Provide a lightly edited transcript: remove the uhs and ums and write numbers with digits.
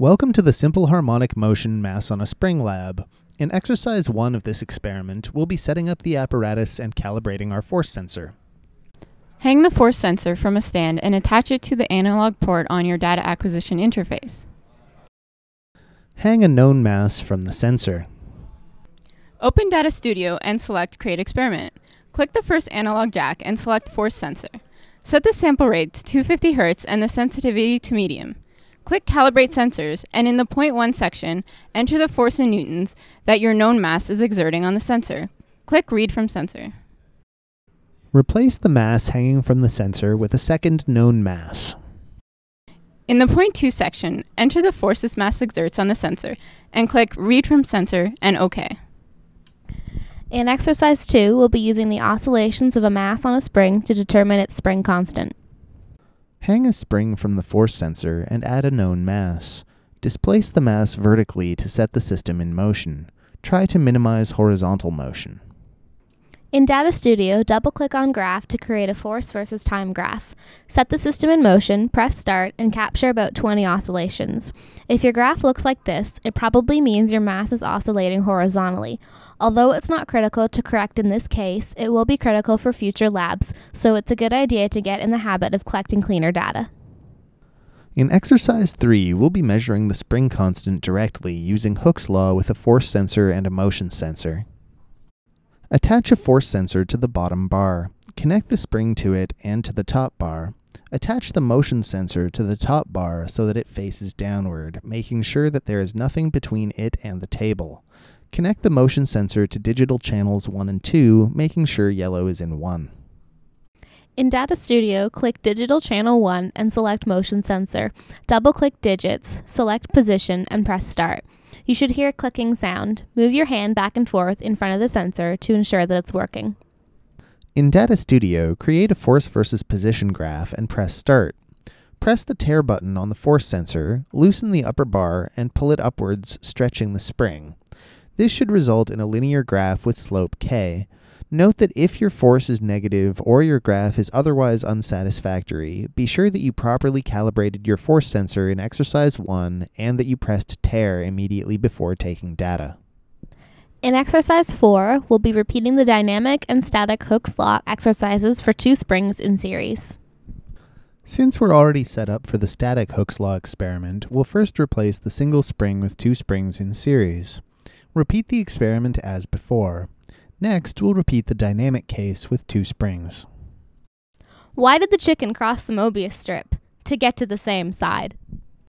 Welcome to the Simple Harmonic Motion Mass on a Spring Lab. In exercise 1 of this experiment, we'll be setting up the apparatus and calibrating our force sensor. Hang the force sensor from a stand and attach it to the analog port on your data acquisition interface. Hang a known mass from the sensor. Open Data Studio and select Create Experiment. Click the first analog jack and select Force Sensor. Set the sample rate to 250 Hz and the sensitivity to medium. Click Calibrate Sensors, and in the 0.1 section, enter the force in newtons that your known mass is exerting on the sensor. Click Read from Sensor. Replace the mass hanging from the sensor with a second known mass. In the 0.2 section, enter the force this mass exerts on the sensor, and click Read from Sensor and OK. In exercise 2, we'll be using the oscillations of a mass on a spring to determine its spring constant. Hang a spring from the force sensor and add a known mass. Displace the mass vertically to set the system in motion. Try to minimize horizontal motion. In Data Studio, double-click on Graph to create a force versus time graph. Set the system in motion, press Start, and capture about 20 oscillations. If your graph looks like this, it probably means your mass is oscillating horizontally. Although it's not critical to correct in this case, it will be critical for future labs, so it's a good idea to get in the habit of collecting cleaner data. In exercise 3, we'll be measuring the spring constant directly using Hooke's law with a force sensor and a motion sensor. Attach a force sensor to the bottom bar. Connect the spring to it and to the top bar. Attach the motion sensor to the top bar so that it faces downward, making sure that there is nothing between it and the table. Connect the motion sensor to digital channels 1 and 2, making sure yellow is in 1. In Data Studio, click Digital Channel 1 and select Motion Sensor. Double-click Digits, select Position, and press Start. You should hear a clicking sound. Move your hand back and forth in front of the sensor to ensure that it's working. In Data Studio, create a force versus position graph and press Start. Press the Tear button on the force sensor, loosen the upper bar, and pull it upwards, stretching the spring. This should result in a linear graph with slope k. Note that if your force is negative or your graph is otherwise unsatisfactory, be sure that you properly calibrated your force sensor in exercise 1 and that you pressed Tear immediately before taking data. In exercise 4, we'll be repeating the dynamic and static Hooke's law exercises for 2 springs in series. Since we're already set up for the static Hooke's law experiment, we'll first replace the single spring with 2 springs in series. Repeat the experiment as before. Next, we'll repeat the dynamic case with 2 springs. Why did the chicken cross the Mobius strip? To get to the same side.